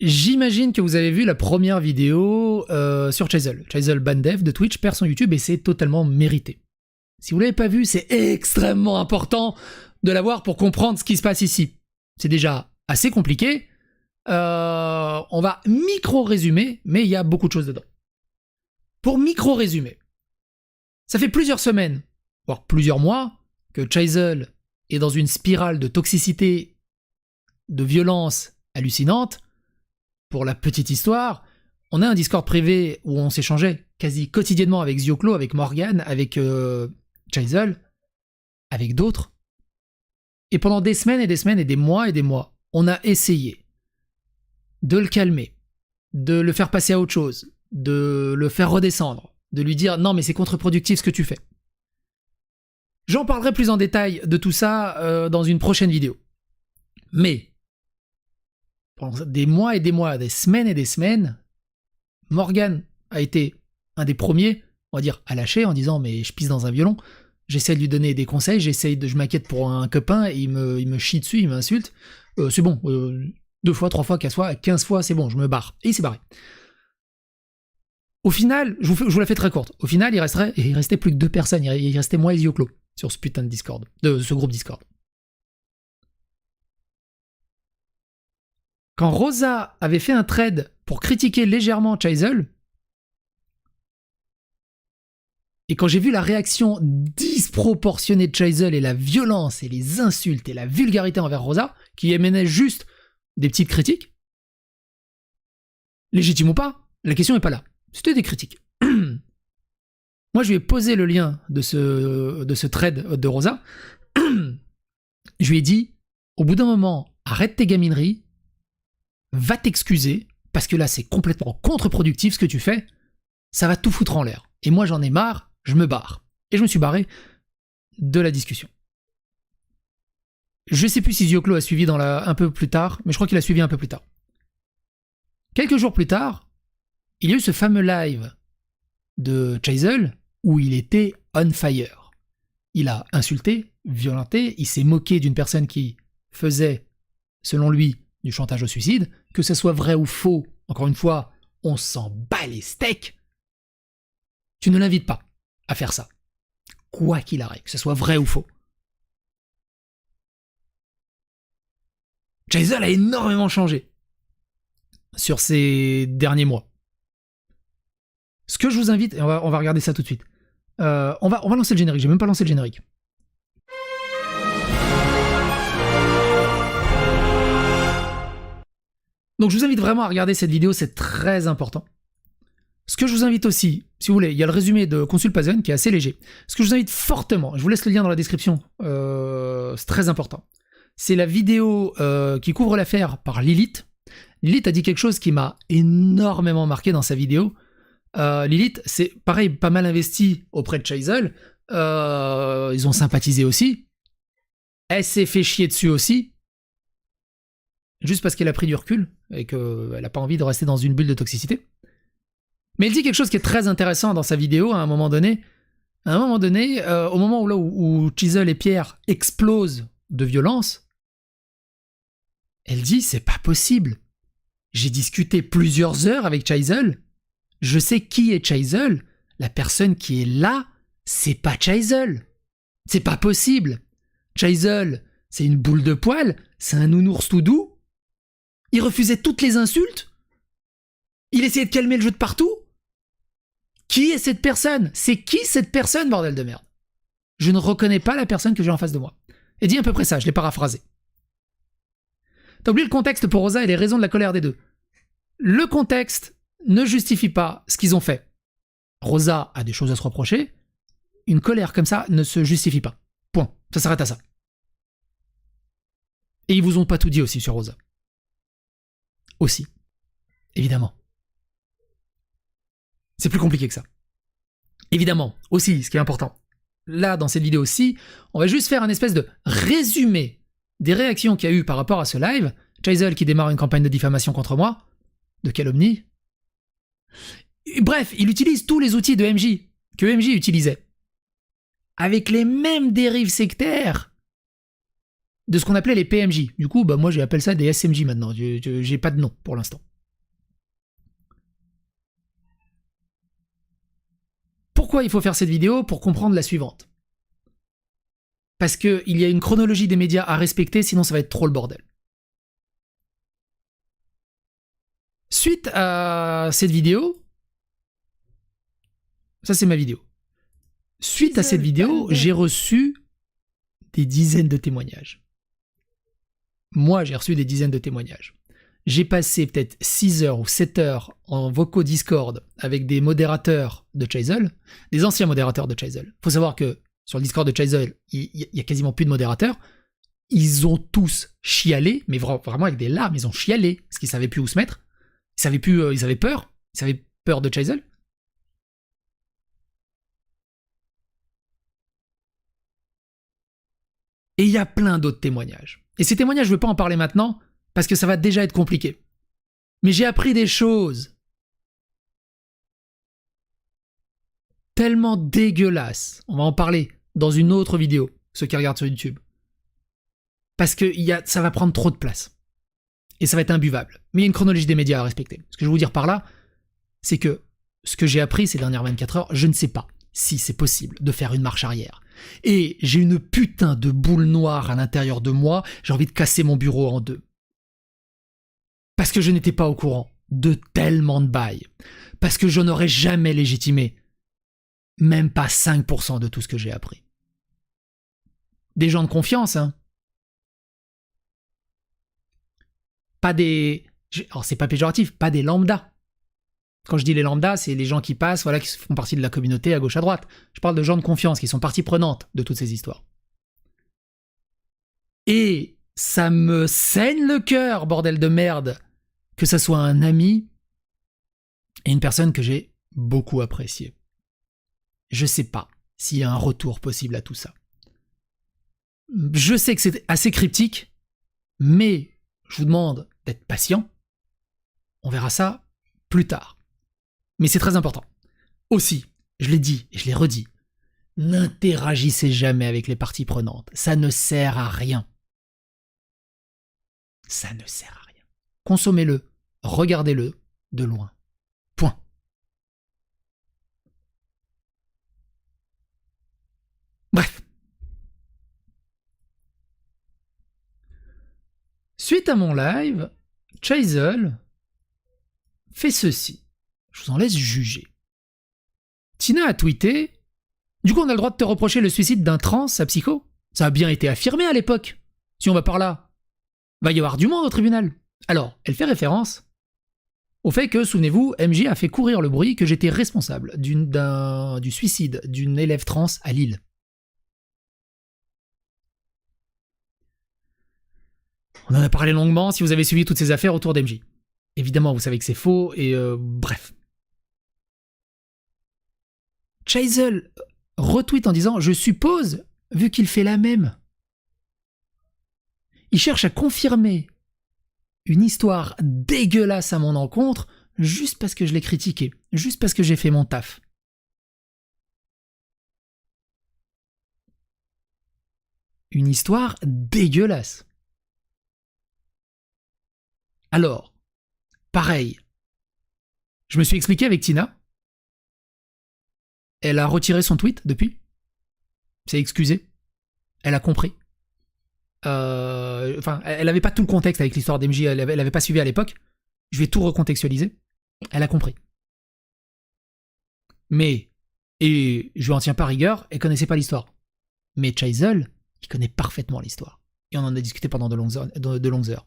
J'imagine que vous avez vu la première vidéo sur Chazelle. Chazelle Bandev de Twitch perd son YouTube et c'est totalement mérité. Si vous l'avez pas vu, c'est extrêmement important de l'avoir pour comprendre ce qui se passe ici. C'est déjà assez compliqué. On va micro-résumer, mais il y a beaucoup de choses dedans. Pour micro-résumer, ça fait plusieurs semaines, voire plusieurs mois, que Chazelle est dans une spirale de toxicité, de violence hallucinante. Pour la petite histoire, on a un Discord privé où on s'échangeait quasi quotidiennement avec Zioclo, avec Morgan, avec Chazelle, avec d'autres. Et pendant des semaines et des semaines et des mois, on a essayé de le calmer, de le faire passer à autre chose, de le faire redescendre, de lui dire « Non, mais c'est contre-productif ce que tu fais ». J'en parlerai plus en détail de tout ça dans une prochaine vidéo. Mais pendant des mois et des mois, des semaines, Morgan a été un des premiers, on va dire, à lâcher en disant « Mais je pisse dans un violon ». J'essaie de lui donner des conseils, je m'inquiète pour un copain, et il me chie dessus, il m'insulte. C'est bon, 2 fois, 3 fois, 4 fois, 15 fois, c'est bon, je me barre. Et il s'est barré. Au final, je vous la fais très courte. Au final, il restait plus que 2 personnes. Il restait moi et Zioclo sur ce putain de Discord, de ce groupe Discord. Quand Rosa avait fait un thread pour critiquer légèrement Chazelle, et quand j'ai vu la réaction disproportionnée de Chazelle et la violence et les insultes et la vulgarité envers Rosa, qui émanait juste des petites critiques, légitime ou pas, la question n'est pas là. C'était des critiques. Moi, je lui ai posé le lien de ce thread de Rosa. Je lui ai dit, au bout d'un moment, arrête tes gamineries, va t'excuser, parce que là, c'est complètement contre-productif ce que tu fais, ça va tout foutre en l'air. Et moi, j'en ai marre, je me barre. Et je me suis barré de la discussion. Je sais plus si Zioclo a suivi un peu plus tard, mais je crois qu'il a suivi un peu plus tard. Quelques jours plus tard, il y a eu ce fameux live de Chazelle où il était on fire. Il a insulté, violenté, il s'est moqué d'une personne qui faisait, selon lui, du chantage au suicide. Que ce soit vrai ou faux, encore une fois, on s'en bat les steaks. Tu ne l'invites pas à faire ça. Quoi qu'il arrive, que ce soit vrai ou faux. Chazelle a énormément changé sur ces derniers mois. Ce que je vous invite, et on va regarder ça tout de suite. On va lancer le générique, j'ai même pas lancé le générique. Donc je vous invite vraiment à regarder cette vidéo, c'est très important. Ce que je vous invite aussi, si vous voulez, il y a le résumé de Consulpazen qui est assez léger. Ce que je vous invite fortement, je vous laisse le lien dans la description, c'est très important. C'est la vidéo qui couvre l'affaire par Lilith. Lilith a dit quelque chose qui m'a énormément marqué dans sa vidéo. Lilith, c'est pareil, pas mal investi auprès de Chazelle. Ils ont sympathisé aussi. Elle s'est fait chier dessus aussi. Juste parce qu'elle a pris du recul et qu'elle n'a pas envie de rester dans une bulle de toxicité. Mais elle dit quelque chose qui est très intéressant dans sa vidéo à un moment donné. À un moment donné, au moment où Chazelle et Pierre explosent de violence, elle dit « C'est pas possible. J'ai discuté plusieurs heures avec Chazelle. Je sais qui est Chazelle. La personne qui est là, c'est pas Chazelle. C'est pas possible. Chazelle, c'est une boule de poil, c'est un nounours tout doux. Il refusait toutes les insultes. Il essayait de calmer le jeu de partout. Qui est cette personne? C'est qui cette personne, bordel de merde? Je ne reconnais pas la personne que j'ai en face de moi. » Et dit à peu près ça, je l'ai paraphrasé. T'as oublié le contexte pour Rosa et les raisons de la colère des deux. Le contexte ne justifie pas ce qu'ils ont fait. Rosa a des choses à se reprocher. Une colère comme ça ne se justifie pas. Point. Ça s'arrête à ça. Et ils vous ont pas tout dit aussi sur Rosa. Aussi. Évidemment. C'est plus compliqué que ça. Évidemment. Aussi, ce qui est important. Là, dans cette vidéo-ci, on va juste faire un espèce de résumé des réactions qu'il y a eu par rapport à ce live. Chazelle qui démarre une campagne de diffamation contre moi, de calomnie. Et bref, il utilise tous les outils de MJ, que MJ utilisait. Avec les mêmes dérives sectaires de ce qu'on appelait les PMJ. Du coup, bah moi j'appelle ça des SMJ maintenant. J'ai pas de nom pour l'instant. Pourquoi il faut faire cette vidéo? Pour comprendre la suivante. Parce qu'il y a une chronologie des médias à respecter, sinon ça va être trop le bordel. Suite à cette vidéo, ça c'est ma vidéo. Suite à cette vidéo, j'ai reçu des dizaines de témoignages. Moi, j'ai reçu des dizaines de témoignages. J'ai passé peut-être 6 heures ou 7 heures en vocaux Discord avec des modérateurs de Chazel, des anciens modérateurs de Chazel. Faut savoir que sur le Discord de Chazel, il y a quasiment plus de modérateurs. Ils ont tous chialé, mais vraiment avec des larmes, ils ont chialé, parce qu'ils savaient plus où se mettre. Ils avaient peur. Ils avaient peur de Chazel. Et il y a plein d'autres témoignages. Et ces témoignages, je ne veux pas en parler maintenant, parce que ça va déjà être compliqué. Mais j'ai appris des choses tellement dégueulasses. On va en parler dans une autre vidéo, ceux qui regardent sur YouTube. Parce que ça va prendre trop de place. Et ça va être imbuvable. Mais il y a une chronologie des médias à respecter. Ce que je veux vous dire par là, c'est que ce que j'ai appris ces dernières 24 heures, je ne sais pas si c'est possible de faire une marche arrière. Et j'ai une putain de boule noire à l'intérieur de moi, j'ai envie de casser mon bureau en deux. Parce que je n'étais pas au courant de tellement de bails. Parce que je n'aurais jamais légitimé même pas 5% de tout ce que j'ai appris. Des gens de confiance, hein. Pas des... Alors c'est pas péjoratif, pas des lambdas. Quand je dis les lambdas, c'est les gens qui passent, voilà, qui font partie de la communauté à gauche à droite. Je parle de gens de confiance qui sont partie prenante de toutes ces histoires. Et ça me saigne le cœur, bordel de merde, que ça soit un ami et une personne que j'ai beaucoup appréciée. Je sais pas s'il y a un retour possible à tout ça. Je sais que c'est assez cryptique, mais je vous demande d'être patient. On verra ça plus tard. Mais c'est très important. Aussi, je l'ai dit et je l'ai redit, n'interagissez jamais avec les parties prenantes. Ça ne sert à rien. Ça ne sert à rien. Consommez-le, regardez-le de loin. Point. Bref. Suite à mon live, Chazel fait ceci. Je vous en laisse juger. Tina a tweeté « Du coup, on a le droit de te reprocher le suicide d'un trans à Psycho ? Ça a bien été affirmé à l'époque. Si on va par là, va y avoir du monde au tribunal. » Alors, elle fait référence au fait que, souvenez-vous, MJ a fait courir le bruit que j'étais responsable du suicide d'une élève trans à Lille. On en a parlé longuement si vous avez suivi toutes ces affaires autour d'MJ. Évidemment, vous savez que c'est faux, et bref. Chazel retweet en disant « Je suppose, vu qu'il fait la même. » Il cherche à confirmer une histoire dégueulasse à mon encontre juste parce que je l'ai critiqué, juste parce que j'ai fait mon taf. Une histoire dégueulasse. Alors, pareil, je me suis expliqué avec Tina. Elle a retiré son tweet depuis. S'est excusée. Elle a compris. Enfin, elle n'avait pas tout le contexte avec l'histoire d'MJ, elle avait pas suivi à l'époque. Je vais tout recontextualiser. Elle a compris. Mais, et je lui en tiens pas rigueur, elle connaissait pas l'histoire. Mais Chazel, il connaît parfaitement l'histoire. Et on en a discuté pendant de longues heures.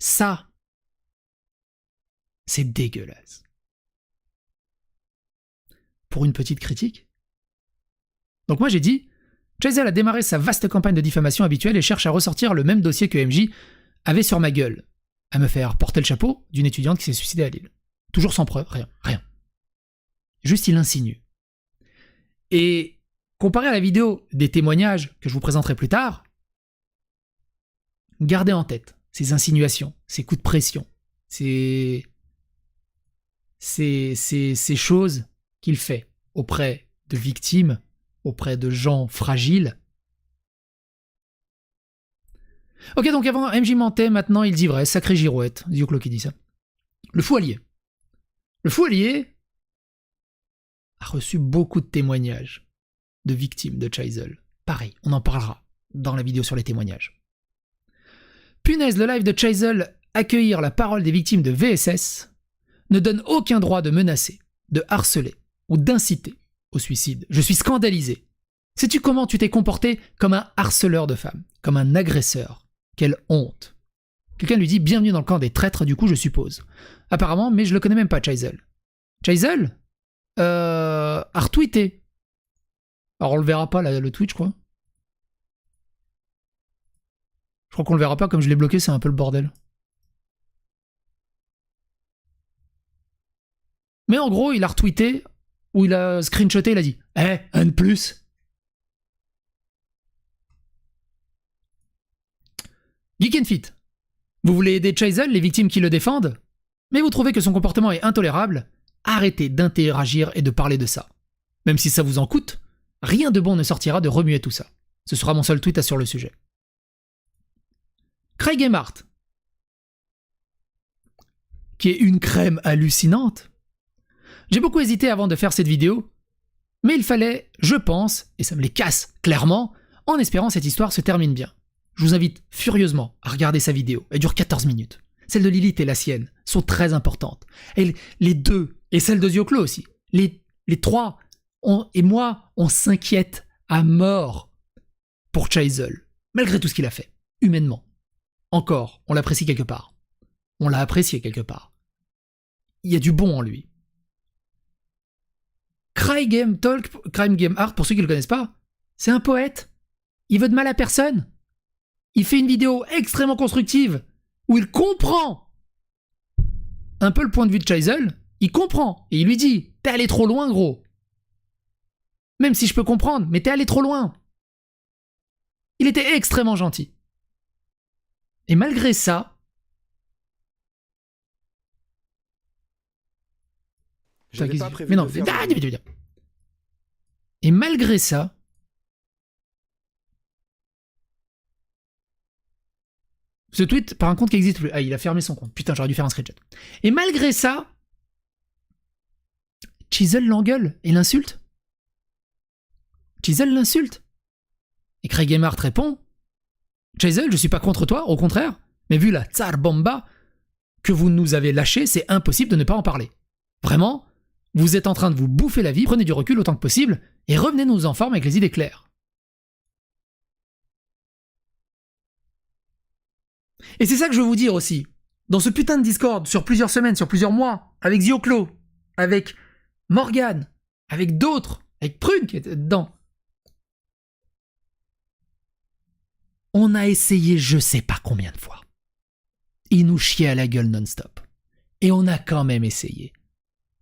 Ça, c'est dégueulasse. Pour une petite critique. Donc moi j'ai dit, Chazel a démarré sa vaste campagne de diffamation habituelle et cherche à ressortir le même dossier que MJ avait sur ma gueule, à me faire porter le chapeau d'une étudiante qui s'est suicidée à Lille. Toujours sans preuve, rien. Juste il insinue. Et comparé à la vidéo des témoignages que je vous présenterai plus tard, gardez en tête ces insinuations, ces coups de pression, ces choses qu'il fait auprès de victimes auprès de gens fragiles. Ok, donc avant, MJ mentait, maintenant il dit vrai, sacré girouette, Zioclo qui dit ça. Le fou allié. Le fou allié a reçu beaucoup de témoignages de victimes de Chaizel. Pareil, on en parlera dans la vidéo sur les témoignages. Punaise, le live de Chaizel accueillir la parole des victimes de VSS ne donne aucun droit de menacer, de harceler ou d'inciter au suicide. Je suis scandalisé. Sais-tu comment tu t'es comporté comme un harceleur de femmes, comme un agresseur? Quelle honte. Quelqu'un lui dit bienvenue dans le camp des traîtres, du coup je suppose. Apparemment, mais je le connais même pas, Chaizel. Chaizel a retweeté. Alors on le verra pas, le tweet, je crois. Je crois qu'on le verra pas, comme je l'ai bloqué, c'est un peu le bordel. Mais en gros, il a retweeté, ou il a screenshoté, il a dit « un de plus !» Geek and Fit. Vous voulez aider Chaizel, les victimes qui le défendent? Mais vous trouvez que son comportement est intolérable? Arrêtez d'interagir et de parler de ça. Même si ça vous en coûte, rien de bon ne sortira de remuer tout ça. Ce sera mon seul tweet sur le sujet. Craig Emhart, qui est une crème hallucinante. J'ai beaucoup hésité avant de faire cette vidéo, mais il fallait, je pense, et ça me les casse clairement, en espérant cette histoire se termine bien. Je vous invite furieusement à regarder sa vidéo, elle dure 14 minutes. Celle de Lilith et la sienne sont très importantes. Et les deux, et celle de Zioclo aussi, les trois, et moi, on s'inquiète à mort pour Chaizel, malgré tout ce qu'il a fait, humainement. Encore, on l'apprécie quelque part. On l'a apprécié quelque part. Il y a du bon en lui. Craig Emhart, pour ceux qui ne le connaissent pas, c'est un poète. Il veut de mal à personne. Il fait une vidéo extrêmement constructive où il comprend un peu le point de vue de Chaizel. Il comprend et il lui dit « T'es allé trop loin, gros. » Même si je peux comprendre, mais t'es allé trop loin. Il était extrêmement gentil. Et malgré ça... J'avais pas prévu mais non, de faire et malgré ça... Ce tweet par un compte qui n'existe plus. Ah, il a fermé son compte. Putain, j'aurais dû faire un screenshot. Et malgré ça, Chaizel l'engueule et l'insulte. Chaizel l'insulte. Et Craig Emhart répond « Chaizel, je suis pas contre toi, au contraire. Mais vu la tsar bomba que vous nous avez lâchée, c'est impossible de ne pas en parler. Vraiment, vous êtes en train de vous bouffer la vie, prenez du recul autant que possible et revenez nous en forme avec les idées claires. » Et c'est ça que je veux vous dire aussi. Dans ce putain de Discord, sur plusieurs semaines, sur plusieurs mois, avec Zioclo, avec Morgane, avec d'autres, avec Prune qui était dedans, on a essayé je sais pas combien de fois. Il nous chiait à la gueule non-stop. Et on a quand même essayé.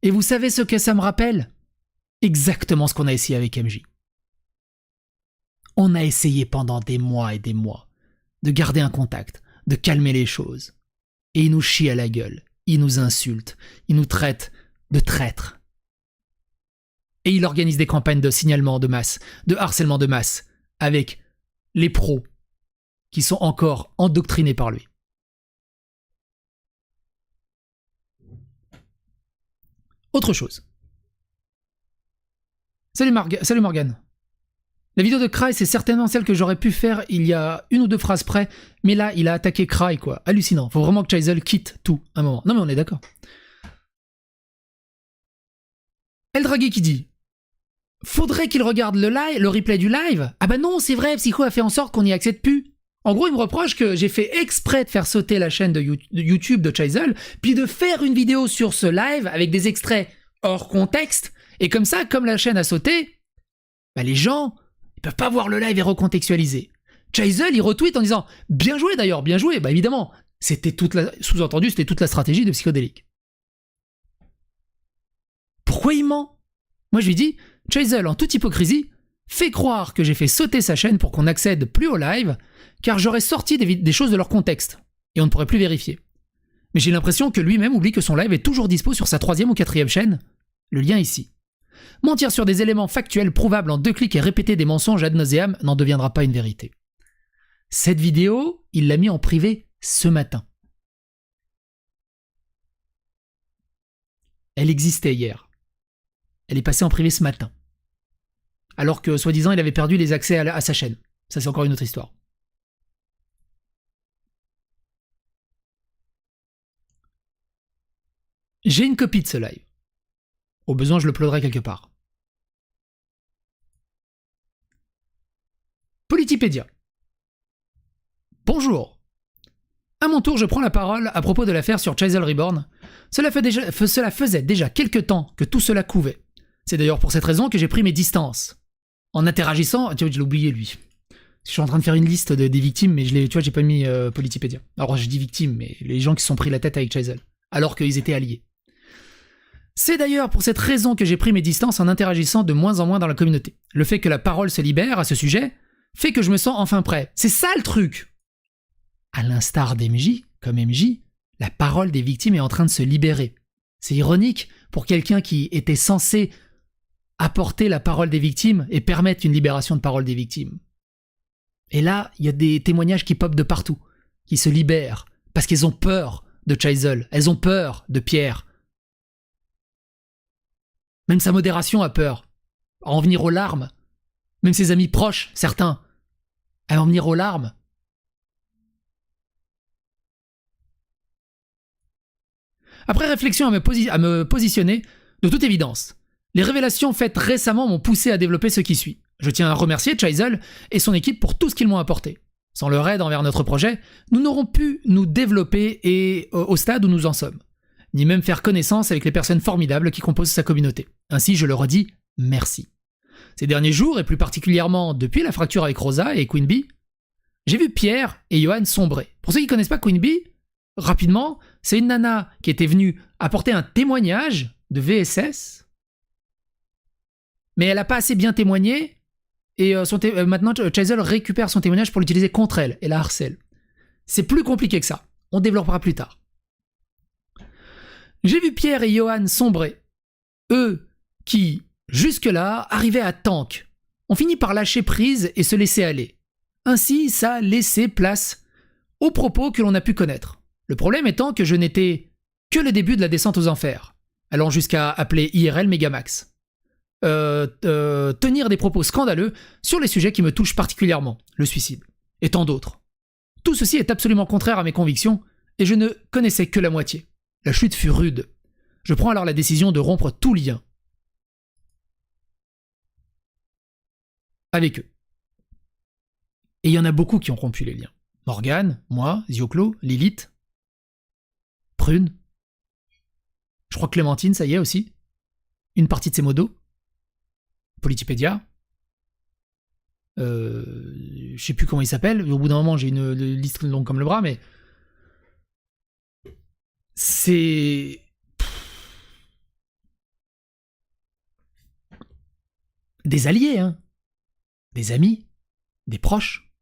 Et vous savez ce que ça me rappelle? Exactement ce qu'on a essayé avec MJ. On a essayé pendant des mois et des mois de garder un contact, de calmer les choses. Et il nous chie à la gueule, il nous insulte, il nous traite de traîtres. Et il organise des campagnes de signalement de masse, de harcèlement de masse, avec les pros qui sont encore endoctrinés par lui. Autre chose. Salut Morgane. La vidéo de Cry, c'est certainement celle que j'aurais pu faire il y a une ou deux phrases près, mais là, il a attaqué Cry, quoi. Hallucinant. Faut vraiment que Chaizel quitte tout, un moment. Non, mais on est d'accord. Eldragui qui dit « Faudrait qu'il regarde le replay du live. Ah bah non, c'est vrai, Psycho a fait en sorte qu'on n'y accède plus. » En gros, il me reproche que j'ai fait exprès de faire sauter la chaîne de YouTube de Chaizel, puis de faire une vidéo sur ce live avec des extraits hors contexte, et comme ça, comme la chaîne a sauté, bah les gens... ils peuvent pas voir le live et recontextualiser. Chaizel, il retweet en disant « Bien joué d'ailleurs, bien joué !» Bah évidemment, c'était sous-entendu, c'était toute la stratégie de Psychodélique. Pourquoi il ment? Moi je lui dis « Chaizel, en toute hypocrisie, fait croire que j'ai fait sauter sa chaîne pour qu'on n'accède plus au live, car j'aurais sorti des choses de leur contexte, et on ne pourrait plus vérifier. Mais j'ai l'impression que lui-même oublie que son live est toujours dispo sur sa 3e ou 4e chaîne, le lien ici. Mentir sur des éléments factuels prouvables en 2 clics et répéter des mensonges ad nauseam n'en deviendra pas une vérité. Cette vidéo, il l'a mis en privé ce matin. Elle existait hier. Elle est passée en privé ce matin. Alors que, soi-disant, il avait perdu les accès à sa chaîne. Ça, c'est encore une autre histoire. J'ai une copie de ce live. Au besoin, je le uploaderai quelque part. Politipedia. Bonjour. À mon tour, je prends la parole à propos de l'affaire sur Chazelle Reborn. Cela faisait déjà quelques temps que tout cela couvait. C'est d'ailleurs pour cette raison que j'ai pris mes distances. En interagissant... Tu vois, je l'ai oublié, lui. Je suis en train de faire une liste des victimes, mais j'ai pas mis Politipedia. Alors, je dis victimes, mais les gens qui se sont pris la tête avec Chazelle, alors qu'ils étaient alliés. C'est d'ailleurs pour cette raison que j'ai pris mes distances en interagissant de moins en moins dans la communauté. Le fait que la parole se libère à ce sujet fait que je me sens enfin prêt. C'est ça le truc. À l'instar d'MJ, comme MJ, la parole des victimes est en train de se libérer. C'est ironique pour quelqu'un qui était censé apporter la parole des victimes et permettre une libération de parole des victimes. Et là, il y a des témoignages qui popent de partout, qui se libèrent, parce qu'elles ont peur de Chazelle, elles ont peur de Pierre. Même sa modération a peur, à en venir aux larmes. Même ses amis proches, certains, à en venir aux larmes. Après réflexion à me positionner, de toute évidence, les révélations faites récemment m'ont poussé à développer ce qui suit. Je tiens à remercier Chazelle et son équipe pour tout ce qu'ils m'ont apporté. Sans leur aide envers notre projet, nous n'aurons pu nous développer au stade où nous en sommes, ni même faire connaissance avec les personnes formidables qui composent sa communauté. Ainsi, je leur redis merci. Ces derniers jours, et plus particulièrement depuis la fracture avec Rosa et Queen Bee, j'ai vu Pierre et Johan sombrer. Pour ceux qui ne connaissent pas Queen Bee, rapidement, c'est une nana qui était venue apporter un témoignage de VSS, mais elle n'a pas assez bien témoigné, et maintenant Chazelle récupère son témoignage pour l'utiliser contre elle, et la harcèle. C'est plus compliqué que ça, on développera plus tard. J'ai vu Pierre et Johan sombrer. Eux qui, jusque-là, arrivaient à tank, ont fini par lâcher prise et se laisser aller. Ainsi, ça a laissé place aux propos que l'on a pu connaître. Le problème étant que je n'étais que le début de la descente aux enfers, allant jusqu'à appeler IRL Megamax. Tenir des propos scandaleux sur les sujets qui me touchent particulièrement, le suicide, et tant d'autres. Tout ceci est absolument contraire à mes convictions, et je ne connaissais que la moitié. La chute fut rude. Je prends alors la décision de rompre tout lien avec eux. Et il y en a beaucoup qui ont rompu les liens. Morgane, moi, Zioclo, Lilith, Prune. Je crois que Clémentine, ça y est aussi. Une partie de ses modos. Politipedia. Je sais plus comment il s'appelle. Au bout d'un moment, j'ai une liste longue comme le bras, mais c'est... Des alliés, hein. Des amis, des proches,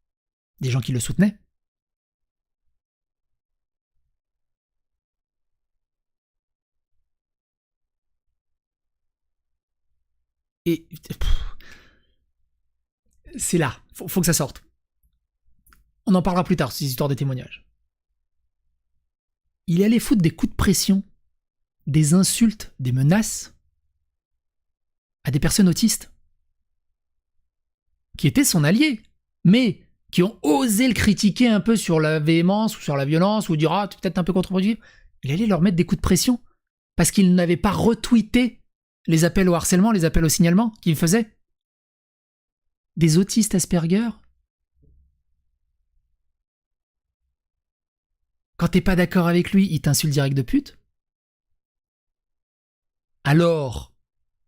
des gens qui le soutenaient. Et c'est là, faut que ça sorte. On en parlera plus tard, ces histoires des témoignages. Il allait foutre des coups de pression, des insultes, des menaces à des personnes autistes qui étaient son allié, mais qui ont osé le critiquer un peu sur la véhémence ou sur la violence ou dire « Ah, tu es peut-être un peu contre-productif ». Il allait leur mettre des coups de pression parce qu'ils n'avaient pas retweeté les appels au harcèlement, les appels au signalement qu'il faisait. Des autistes Asperger. Quand t'es pas d'accord avec lui, il t'insulte direct de pute. Alors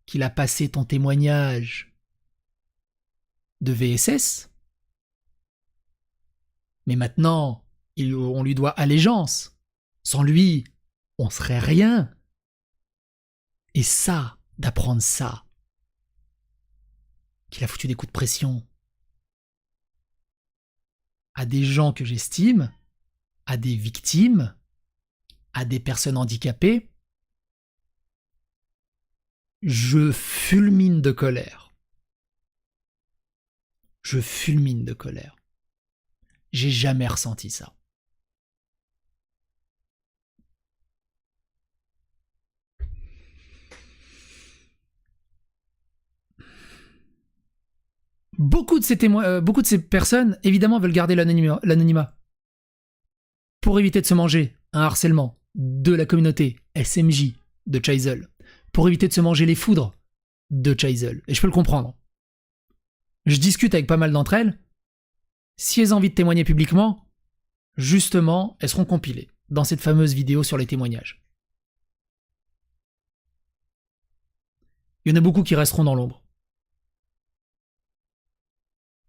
qu'il a passé ton témoignage de VSS, mais maintenant, on lui doit allégeance. Sans lui, on serait rien. Et ça, d'apprendre ça, qu'il a foutu des coups de pression à des gens que j'estime, à des victimes, à des personnes handicapées, Je fulmine de colère. Je fulmine de colère. J'ai jamais ressenti ça. Beaucoup de ces personnes, évidemment, veulent garder l'anonymat. Pour éviter de se manger un harcèlement de la communauté SMJ de Chaizel. Pour éviter de se manger les foudres de Chaizel. Et je peux le comprendre. Je discute avec pas mal d'entre elles. Si elles ont envie de témoigner publiquement, justement, elles seront compilées dans cette fameuse vidéo sur les témoignages. Il y en a beaucoup qui resteront dans l'ombre.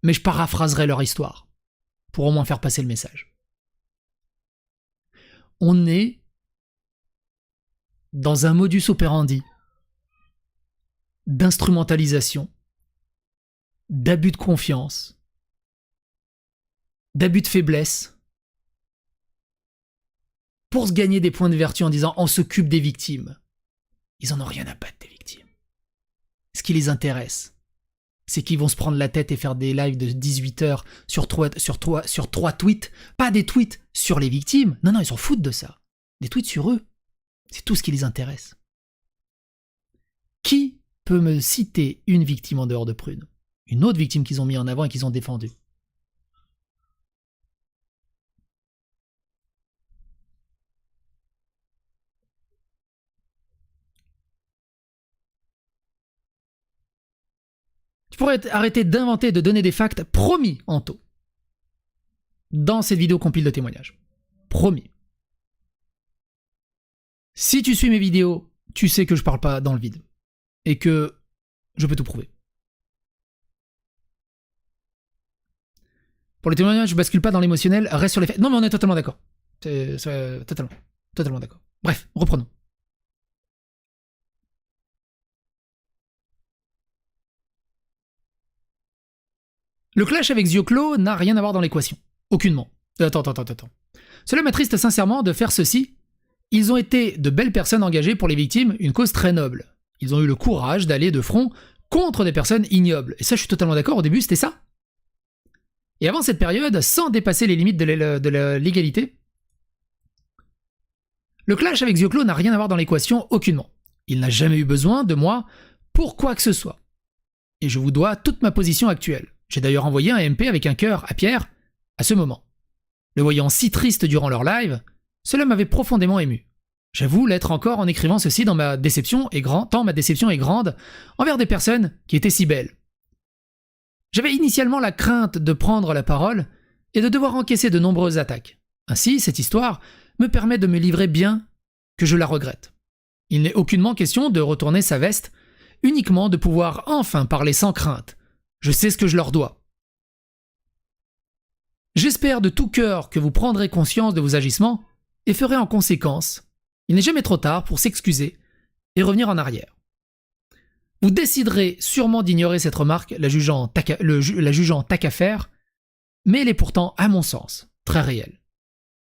Mais je paraphraserai leur histoire, pour au moins faire passer le message. On est dans un modus operandi d'instrumentalisation, d'abus de confiance, d'abus de faiblesse, pour se gagner des points de vertu en disant « on s'occupe des victimes ». Ils en ont rien à battre des victimes. Ce qui les intéresse, c'est qu'ils vont se prendre la tête et faire des lives de 18 heures sur trois tweets. Pas des tweets sur les victimes. Non, ils s'en foutent de ça. Des tweets sur eux. C'est tout ce qui les intéresse. Qui peut me citer une victime en dehors de Prune? Une autre victime qu'ils ont mis en avant et qu'ils ont défendue? Tu pourrais arrêter d'inventer, de donner des facts, promis, Anto, dans cette vidéo compile de témoignages. Promis. Si tu suis mes vidéos, tu sais que je parle pas dans le vide. Et que je peux tout prouver. Pour les témoignages, je bascule pas dans l'émotionnel, reste sur les faits. Non mais on est totalement d'accord. Totalement d'accord. Bref, reprenons. Le clash avec Zioclo n'a rien à voir dans l'équation. Aucunement. Attends. Cela m'attriste sincèrement de faire ceci. Ils ont été de belles personnes engagées pour les victimes, une cause très noble. Ils ont eu le courage d'aller de front contre des personnes ignobles. Et ça, je suis totalement d'accord, au début, c'était ça. Et avant cette période, sans dépasser les limites de la légalité, le clash avec Zioclo n'a rien à voir dans l'équation, aucunement. Il n'a jamais eu besoin de moi pour quoi que ce soit. Et je vous dois toute ma position actuelle. J'ai d'ailleurs envoyé un MP avec un cœur à Pierre à ce moment. Le voyant si triste durant leur live, cela m'avait profondément ému. J'avoue l'être encore en écrivant ceci tant ma déception est grande envers des personnes qui étaient si belles. J'avais initialement la crainte de prendre la parole et de devoir encaisser de nombreuses attaques. Ainsi, cette histoire me permet de me livrer bien que je la regrette. Il n'est aucunement question de retourner sa veste, uniquement de pouvoir enfin parler sans crainte. Je sais ce que je leur dois. J'espère de tout cœur que vous prendrez conscience de vos agissements et ferez en conséquence. Il n'est jamais trop tard pour s'excuser et revenir en arrière. Vous déciderez sûrement d'ignorer cette remarque, la jugeant tac à faire, mais elle est pourtant, à mon sens, très réelle.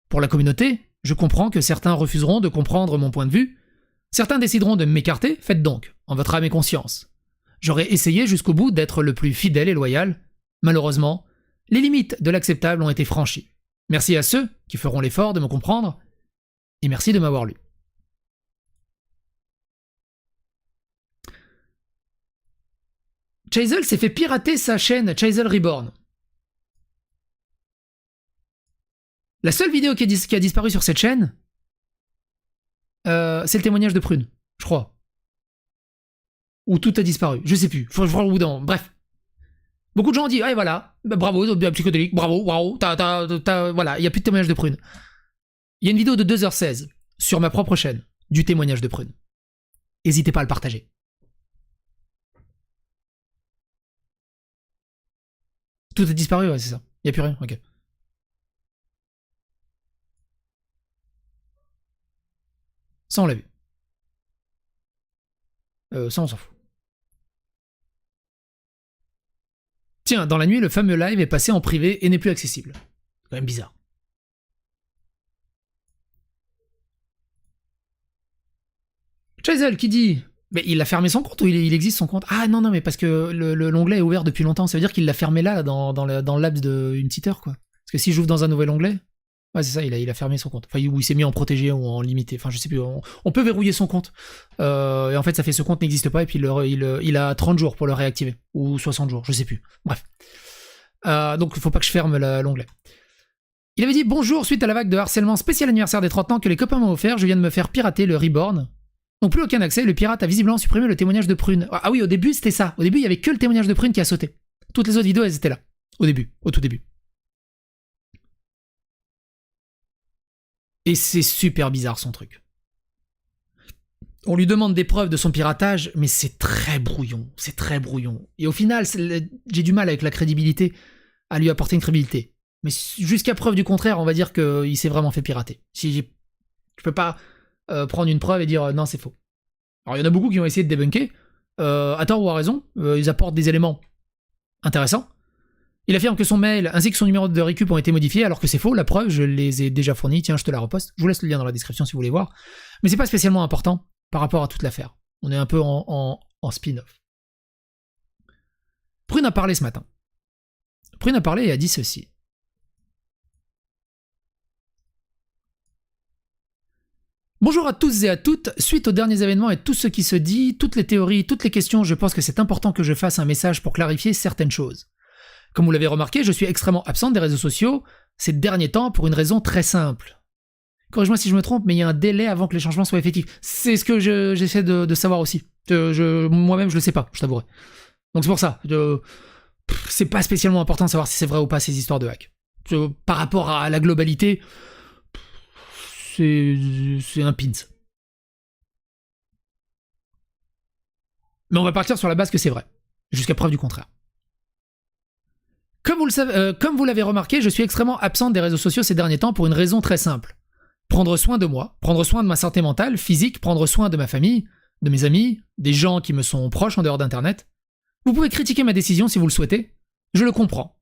Pour la communauté, je comprends que certains refuseront de comprendre mon point de vue, certains décideront de m'écarter, faites donc, en votre âme et conscience. J'aurais essayé jusqu'au bout d'être le plus fidèle et loyal. Malheureusement, les limites de l'acceptable ont été franchies. Merci à ceux qui feront l'effort de me comprendre, et merci de m'avoir lu. Chaizel s'est fait pirater sa chaîne Chaizel Reborn. La seule vidéo qui a disparu sur cette chaîne, c'est le témoignage de Prune, je crois. Ou tout a disparu, je sais plus. Faut voir au bout d'un. Bref. Beaucoup de gens ont dit, voilà, bravo, psychodélique, bravo, voilà, il n'y a plus de témoignage de Prune. Il y a une vidéo de 2h16 sur ma propre chaîne du témoignage de Prune. N'hésitez pas à le partager. Tout a disparu, ouais, c'est ça. Il n'y a plus rien, ok. Ça, on l'a vu. Ça, on s'en fout. Tiens, dans la nuit, le fameux live est passé en privé et n'est plus accessible. C'est quand même bizarre. Chaizel qui dit Mais il a fermé son compte ou il existe son compte? Ah non, mais parce que l'onglet est ouvert depuis longtemps. Ça veut dire qu'il l'a fermé là, dans le laps d'une petite heure, quoi. Parce que si j'ouvre dans un nouvel onglet... Ouais, c'est ça, il a fermé son compte. Enfin, ou il s'est mis en protégé ou en limité. Enfin, je sais plus. On peut verrouiller son compte. Et en fait, ça fait ce compte n'existe pas et puis il a 30 jours pour le réactiver. Ou 60 jours, je sais plus. Bref. Donc, il faut pas que je ferme l'onglet. Il avait dit « Bonjour, suite à la vague de harcèlement spécial anniversaire des 30 ans que les copains m'ont offert, je viens de me faire pirater le Reborn. Donc plus aucun accès, le pirate a visiblement supprimé le témoignage de Prune. » Ah oui, au début, c'était ça. Au début, il y avait que le témoignage de Prune qui a sauté. Toutes les autres vidéos, elles étaient là. Au tout début. Et c'est super bizarre, son truc. On lui demande des preuves de son piratage, mais c'est très brouillon. C'est très brouillon. Et au final, j'ai du mal avec la crédibilité à lui apporter une crédibilité. Mais jusqu'à preuve du contraire, on va dire qu'il s'est vraiment fait pirater. Je peux pas prendre une preuve et dire non, c'est faux. Alors il y en a beaucoup qui ont essayé de débunker, à tort ou à raison, ils apportent des éléments intéressants. Il affirme que son mail ainsi que son numéro de récup ont été modifiés, alors que c'est faux, la preuve, je les ai déjà fournis, tiens, je te la reposte. Je vous laisse le lien dans la description si vous voulez voir. Mais c'est pas spécialement important par rapport à toute l'affaire. On est un peu en spin-off. Prune a parlé ce matin. Prune a parlé et a dit ceci. Bonjour à tous et à toutes, suite aux derniers événements et tout ce qui se dit, toutes les théories, toutes les questions, je pense que c'est important que je fasse un message pour clarifier certaines choses. Comme vous l'avez remarqué, je suis extrêmement absente des réseaux sociaux ces derniers temps pour une raison très simple. Corrige-moi si je me trompe, mais il y a un délai avant que les changements soient effectifs. C'est ce que j'essaie de savoir aussi. Moi-même, je le sais pas, je t'avouerai. Donc c'est pour ça. C'est pas spécialement important de savoir si c'est vrai ou pas ces histoires de hack. Par rapport à la globalité... C'est un pins. Mais on va partir sur la base que c'est vrai, jusqu'à preuve du contraire. Comme vous l'avez remarqué, je suis extrêmement absente des réseaux sociaux ces derniers temps pour une raison très simple. Prendre soin de moi, prendre soin de ma santé mentale, physique, prendre soin de ma famille, de mes amis, des gens qui me sont proches en dehors d'Internet. Vous pouvez critiquer ma décision si vous le souhaitez, je le comprends.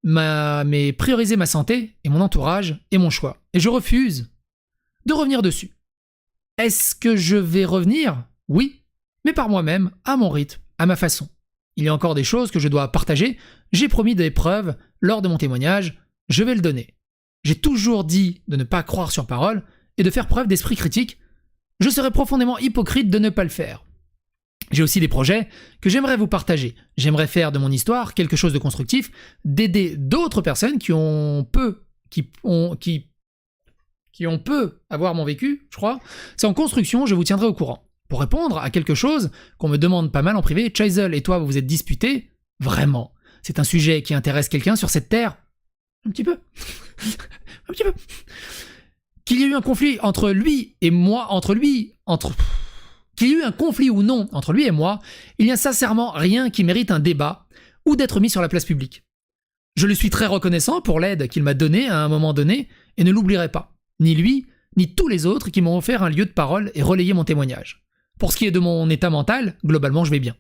Mais prioriser ma santé et mon entourage est mon choix. Et je refuse de revenir dessus. Est-ce que je vais revenir? Oui, mais par moi-même, à mon rythme, à ma façon. Il y a encore des choses que je dois partager, j'ai promis des preuves lors de mon témoignage, je vais le donner. J'ai toujours dit de ne pas croire sur parole et de faire preuve d'esprit critique, je serais profondément hypocrite de ne pas le faire. J'ai aussi des projets que j'aimerais vous partager. J'aimerais faire de mon histoire quelque chose de constructif, d'aider d'autres personnes qui ont peu avoir mon vécu, je crois. C'est en construction, je vous tiendrai au courant. Pour répondre à quelque chose qu'on me demande pas mal en privé, Chazel et toi vous vous êtes disputés? Vraiment. C'est un sujet qui intéresse quelqu'un sur cette terre? Un petit peu. Un petit peu. Qu'il y ait eu un conflit entre lui et moi, qu'il y ait eu un conflit ou non entre lui et moi, il n'y a sincèrement rien qui mérite un débat ou d'être mis sur la place publique. Je lui suis très reconnaissant pour l'aide qu'il m'a donnée à un moment donné et ne l'oublierai pas. Ni lui, ni tous les autres qui m'ont offert un lieu de parole et relayé mon témoignage. Pour ce qui est de mon état mental, globalement je vais bien.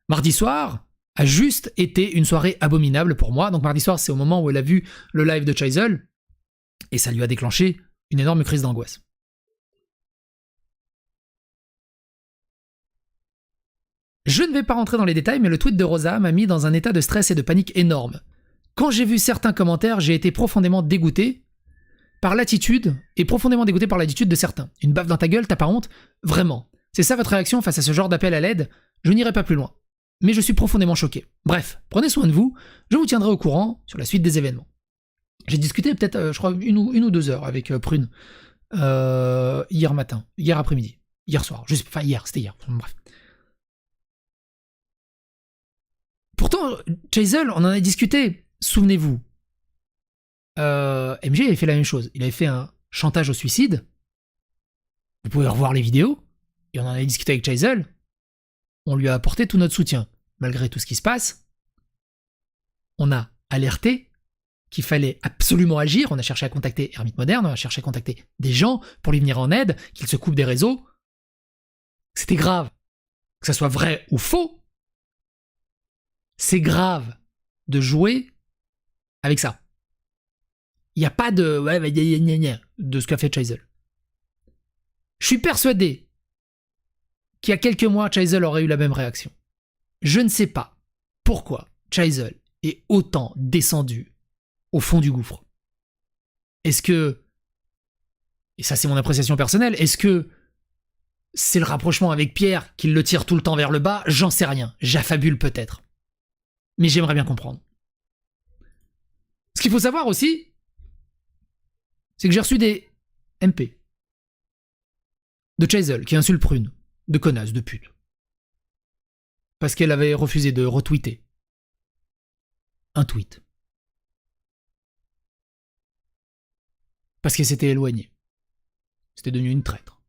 Mardi soir a juste été une soirée abominable pour moi. Donc mardi soir, c'est au moment où elle a vu le live de Chazel et ça lui a déclenché une énorme crise d'angoisse. Je ne vais pas rentrer dans les détails, mais le tweet de Rosa m'a mis dans un état de stress et de panique énorme. Quand j'ai vu certains commentaires, j'ai été profondément dégoûté par l'attitude de certains. Une baffe dans ta gueule, t'as pas honte? Vraiment. C'est ça votre réaction face à ce genre d'appel à l'aide? Je n'irai pas plus loin. Mais je suis profondément choqué. Bref, prenez soin de vous, je vous tiendrai au courant sur la suite des événements. J'ai discuté peut-être, je crois, une ou 2 heures avec Prune hier matin, hier après-midi, hier soir, c'était hier, bref. Pourtant, Chazel, on en a discuté, souvenez-vous. MJ avait fait la même chose. Il avait fait un chantage au suicide. Vous pouvez revoir les vidéos. Et on en a discuté avec Chazel. On lui a apporté tout notre soutien. Malgré tout ce qui se passe, on a alerté qu'il fallait absolument agir. On a cherché à contacter Hermite Moderne, on a cherché à contacter des gens pour lui venir en aide, qu'il se coupe des réseaux. C'était grave. Que ça soit vrai ou faux, c'est grave de jouer avec ça. Il n'y a pas de de ce qu'a fait Chazel. Je suis persuadé qu'il y a quelques mois, Chaizel aurait eu la même réaction. Je ne sais pas pourquoi Chaizel est autant descendu au fond du gouffre. Est-ce que, et ça c'est mon appréciation personnelle, est-ce que c'est le rapprochement avec Pierre qui le tire tout le temps vers le bas? J'en sais rien, j'affabule peut-être. Mais j'aimerais bien comprendre. Ce qu'il faut savoir aussi, c'est que j'ai reçu des MP de Chaizel qui insulte Prune, de connasse, de pute. Parce qu'elle avait refusé de retweeter un tweet. Parce qu'elle s'était éloignée. C'était devenu une traître.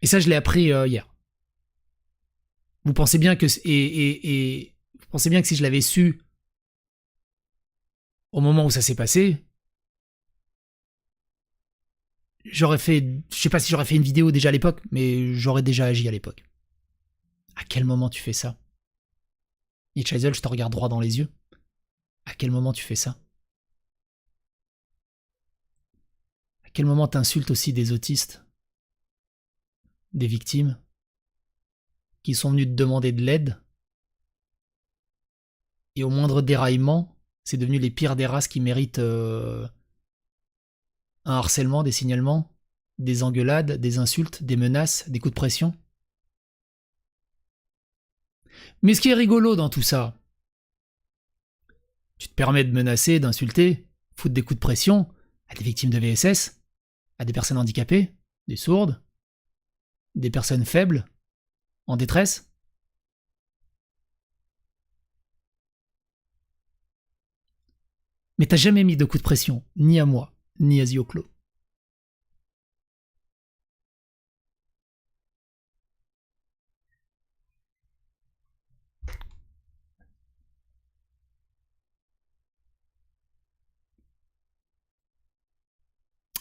Et ça, je l'ai appris hier. Vous pensez bien que vous pensez bien que si je l'avais su au moment où ça s'est passé, j'aurais fait, je sais pas si j'aurais fait une vidéo déjà à l'époque, mais j'aurais déjà agi à l'époque. À quel moment tu fais ça? Et Chaizel, je te regarde droit dans les yeux. À quel moment tu fais ça? À quel moment t'insultes aussi des autistes, des victimes, qui sont venus te demander de l'aide, et au moindre déraillement, c'est devenu les pires des races qui méritent un harcèlement, des signalements, des engueulades, des insultes, des menaces, des coups de pression. Mais ce qui est rigolo dans tout ça, tu te permets de menacer, d'insulter, foutre des coups de pression à des victimes de VSS, à des personnes handicapées, des sourdes, des personnes faibles, en détresse. Mais t'as jamais mis de coup de pression, ni à moi, ni à Zioclo.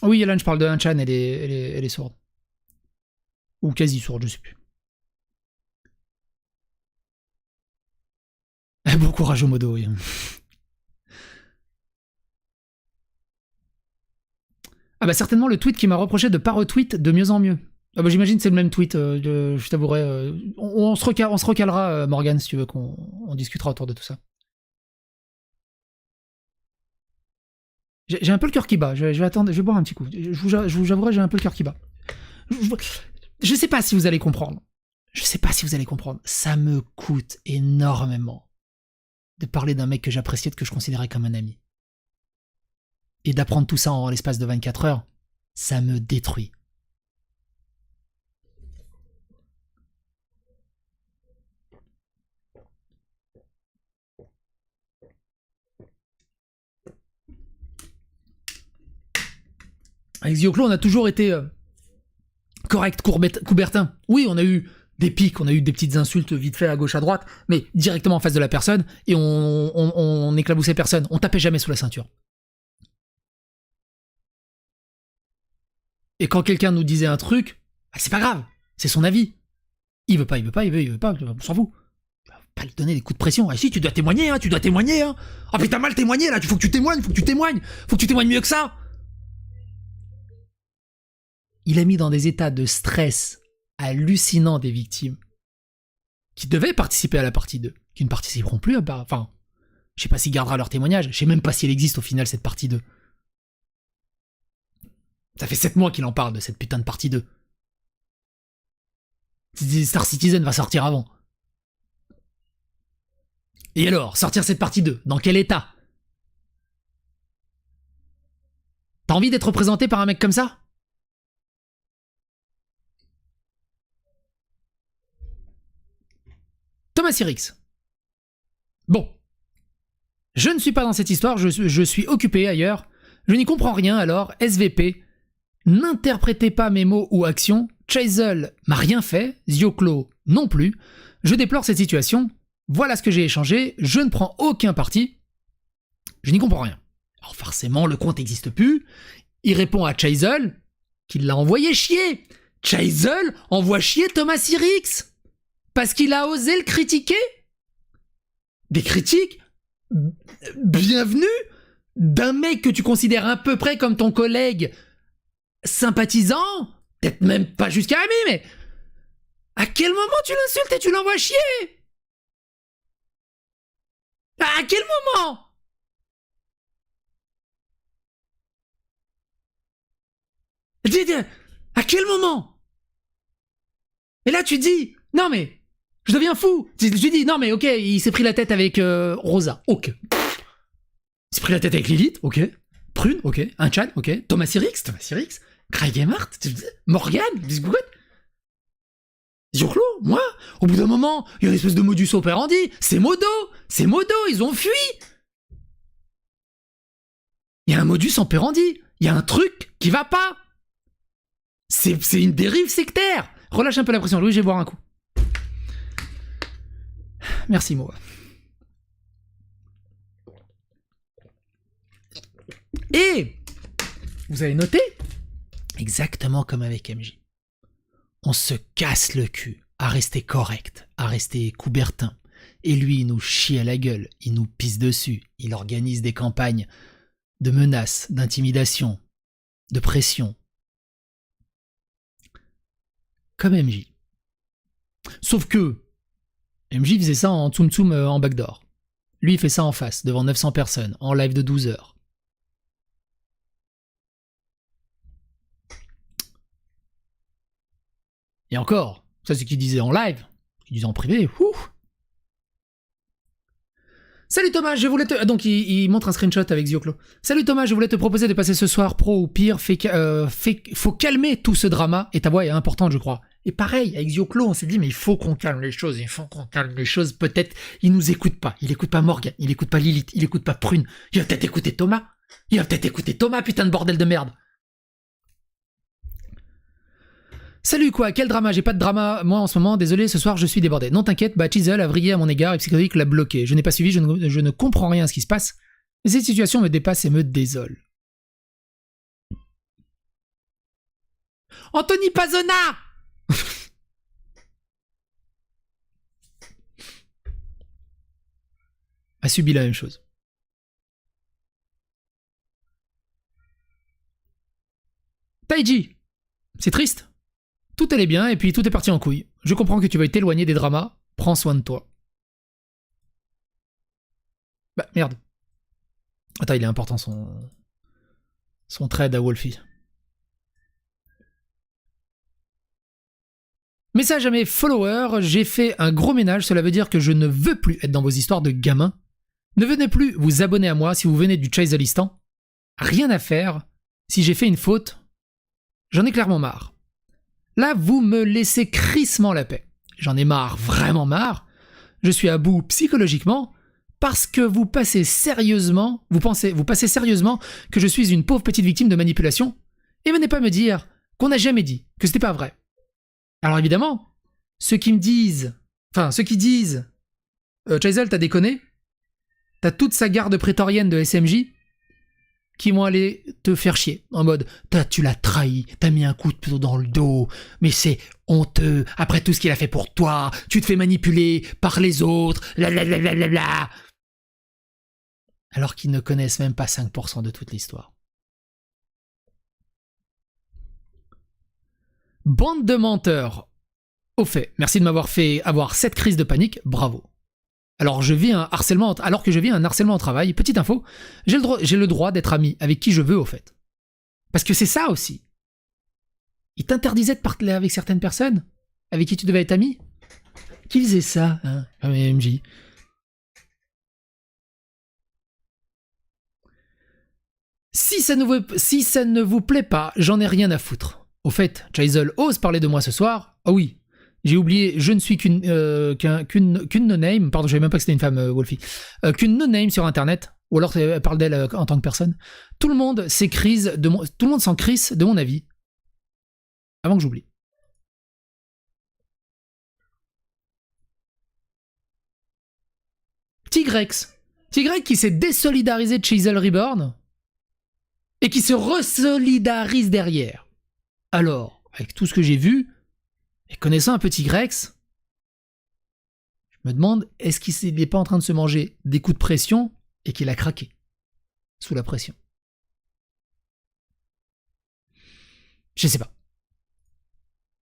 Oui, Alan, je parle de Hanchan, elle est sourde. Ou quasi sourde, je sais plus. Bon courage au modo, oui. Ah bah certainement le tweet qui m'a reproché de pas retweet de mieux en mieux. Ah bah j'imagine que c'est le même tweet, je t'avouerai. On se recalera, Morgane, si tu veux qu'on discutera autour de tout ça. J'ai un peu le cœur qui bat, je vais attendre, je vais boire un petit coup. Je vous avouerai, j'ai un peu le cœur qui bat. Je sais pas si vous allez comprendre. Je sais pas si vous allez comprendre. Ça me coûte énormément de parler d'un mec que j'appréciais, que je considérais comme un ami. Et d'apprendre tout ça en l'espace de 24 heures, ça me détruit. Avec Zioclo, on a toujours été correct, Coubertin. Oui, on a eu des pics, on a eu des petites insultes vite fait à gauche, à droite, mais directement en face de la personne, et on éclaboussait personne. On tapait jamais sous la ceinture. Et quand quelqu'un nous disait un truc, bah c'est pas grave, c'est son avis. Il veut pas, on s'en fout. Tu vas pas lui donner des coups de pression. Ah si, tu dois témoigner, hein, Ah putain, mal témoigné là, faut que tu témoignes, faut que tu témoignes mieux que ça. Il a mis dans des états de stress hallucinants des victimes qui devaient participer à la partie 2, qui ne participeront plus enfin, je sais pas s'il gardera leur témoignage, je sais même pas si elle existe au final cette partie 2. Ça fait 7 mois qu'il en parle de cette putain de partie 2. Star Citizen va sortir avant. Et alors, sortir cette partie 2, dans quel état? T'as envie d'être représenté par un mec comme ça? Thomas Sirix. Bon. Je ne suis pas dans cette histoire, je suis occupé ailleurs. Je n'y comprends rien alors, SVP. N'interprétez pas mes mots ou actions. Chaizel m'a rien fait, Zioclo non plus. Je déplore cette situation. Voilà ce que j'ai échangé, je ne prends aucun parti. Je n'y comprends rien. Alors forcément, le compte n'existe plus. Il répond à Chaizel, qui l'a envoyé chier. Chaizel envoie chier Thomas Sirix parce qu'il a osé le critiquer. Des critiques bienvenues d'un mec que tu considères à peu près comme ton collègue sympathisant, peut-être même pas jusqu'à ami, mais à quel moment tu l'insultes et tu l'envoies chier? À quel moment? À quel moment? Et là tu dis, non mais, je deviens fou. Je dis, non mais ok, il s'est pris la tête avec Rosa, ok. Il s'est pris la tête avec Lilith, ok. Prune, ok. Un Chan, ok. Thomas Sirix, Craig Emart, Morgan, Zurlo, moi, au bout d'un moment, il y a une espèce de modus operandi. C'est Modo, ils ont fui. Il y a un modus operandi. Il y a un truc qui va pas. C'est une dérive sectaire. Relâche un peu la pression, Louis, je vais boire un coup. Merci, Mo. Et vous avez noté, exactement comme avec MJ, on se casse le cul à rester correct, à rester coubertin. Et lui, il nous chie à la gueule, il nous pisse dessus, il organise des campagnes de menaces, d'intimidation, de pression. Comme MJ. Sauf que MJ faisait ça en tsum tsum en backdoor. Lui, il fait ça en face, devant 900 personnes, en live de 12 heures. Et encore, ça c'est ce qu'il disait en live, il disait en privé, ouf. Salut Thomas, je voulais te... Donc il montre un screenshot avec Zioclo. Salut Thomas, je voulais te proposer de passer ce soir pro ou pire, faut calmer tout ce drama, et ta voix est importante je crois. Et pareil, avec Zioclo, on s'est dit, mais il faut qu'on calme les choses, peut-être, il nous écoute pas, il écoute pas Morgan, il écoute pas Lilith, il écoute pas Prune, il va peut-être écouter Thomas, putain de bordel de merde. Salut quoi, quel drama, j'ai pas de drama moi en ce moment, désolé, ce soir je suis débordé. Non t'inquiète, Chisel a vrillé à mon égard et Psychologique l'a bloqué. Je n'ai pas suivi, je ne comprends rien à ce qui se passe, mais cette situation me dépasse et me désole. Anthony Pazona a subi la même chose. Taiji, c'est triste. Tout allait bien et puis tout est parti en couille. Je comprends que tu veuilles t'éloigner des dramas. Prends soin de toi. Bah merde. Attends, il est important son trade à Wolfie. Message à mes followers, j'ai fait un gros ménage, cela veut dire que je ne veux plus être dans vos histoires de gamins. Ne venez plus vous abonner à moi si vous venez du Chaselistan. Rien à faire. Si j'ai fait une faute, j'en ai clairement marre. Là, vous me laissez crissement la paix. J'en ai marre, vraiment marre. Je suis à bout psychologiquement parce que vous passez sérieusement que je suis une pauvre petite victime de manipulation et venez pas me dire qu'on n'a jamais dit que c'était pas vrai. Alors évidemment, ceux qui disent Chazelle, t'as déconné? T'as toute sa garde prétorienne de SMJ qui vont aller te faire chier, en mode tu l'as trahi, t'as mis un coup de pied dans le dos, mais c'est honteux, après tout ce qu'il a fait pour toi, tu te fais manipuler par les autres, blablabla. Alors qu'ils ne connaissent même pas 5% de toute l'histoire. Bande de menteurs. Au fait, merci de m'avoir fait avoir cette crise de panique, bravo. Alors que je vis un harcèlement au travail, petite info, j'ai le droit d'être ami avec qui je veux au fait. Parce que c'est ça aussi. Il t'interdisait de parler avec certaines personnes avec qui tu devais être ami. Qui faisait ça, hein, MJ? Si ça ne vous plaît pas, j'en ai rien à foutre. Au fait, Chazel ose parler de moi ce soir. Ah oui, j'ai oublié, je ne suis qu'une no-name, pardon, je savais même pas que c'était une femme, Wolfie, qu'une no-name sur internet, ou alors elle parle d'elle en tant que personne. Tout le monde s'en crisse de mon avis. Avant que j'oublie. Tigrex qui s'est désolidarisé de Chisel Reborn et qui se resolidarise derrière. Alors, avec tout ce que j'ai vu, et connaissant un peu Tigrex, je me demande, est-ce qu'il n'est pas en train de se manger des coups de pression et qu'il a craqué sous la pression? Je sais pas.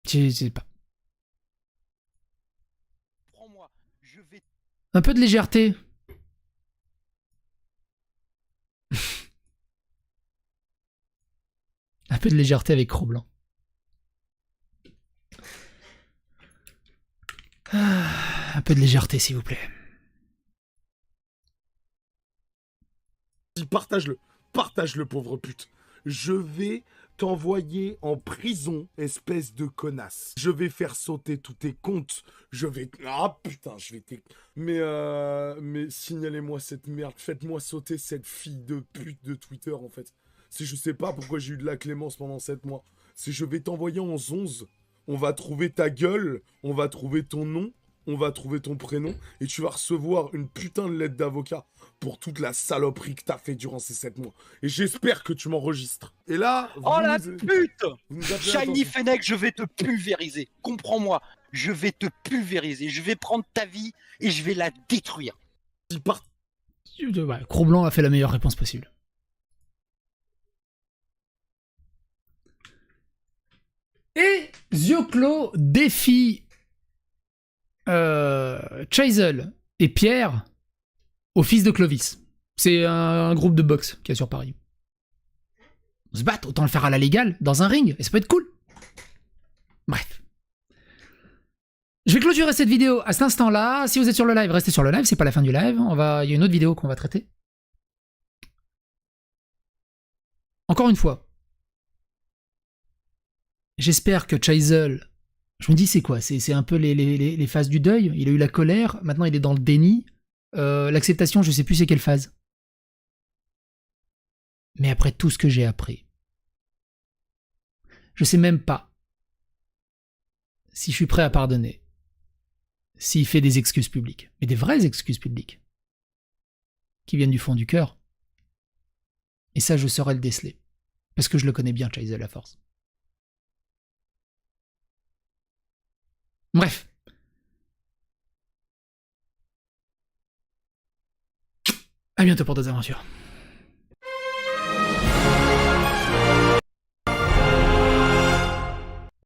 Je sais pas. Prends-moi, je vais... Un peu de légèreté. Un peu de légèreté avec Cro-Blanc. Un peu de légèreté, s'il vous plaît. Partage-le, pauvre pute. Je vais t'envoyer en prison, espèce de connasse. Je vais faire sauter tous tes comptes. Je vais... Ah putain, je vais mais signalez-moi cette merde. Faites-moi sauter cette fille de pute de Twitter, en fait. Si je sais pas pourquoi j'ai eu de la clémence pendant 7 mois. Si je vais t'envoyer en 11, on va trouver ta gueule, on va trouver ton nom, on va trouver ton prénom, et tu vas recevoir une putain de lettre d'avocat pour toute la saloperie que t'as fait durant ces 7 mois. Et j'espère que tu m'enregistres. Et là... Oh la pute! Shiny Shiny Fennec, je vais te pulvériser. Comprends-moi, je vais te pulvériser. Je vais prendre ta vie et je vais la détruire. Ouais, Cro-Blanc a fait la meilleure réponse possible. Et Zioclo défie Chazel et Pierre au fils de Clovis. C'est un groupe de boxe qui est sur Paris. On se bat, autant le faire à la légale, dans un ring, et ça peut être cool. Bref. Je vais clôturer cette vidéo à cet instant-là. Si vous êtes sur le live, restez sur le live, c'est pas la fin du live. Il y a une autre vidéo qu'on va traiter. Encore une fois, j'espère que Chazel, je me dis c'est quoi, c'est un peu les phases du deuil. Il a eu la colère, maintenant il est dans le déni. L'acceptation, je sais plus c'est quelle phase. Mais après tout ce que j'ai appris, je sais même pas si je suis prêt à pardonner, s'il fait des excuses publiques, mais des vraies excuses publiques, qui viennent du fond du cœur. Et ça, je saurais le déceler, parce que je le connais bien, Chazel, à force. Bref. À bientôt pour d'autres aventures.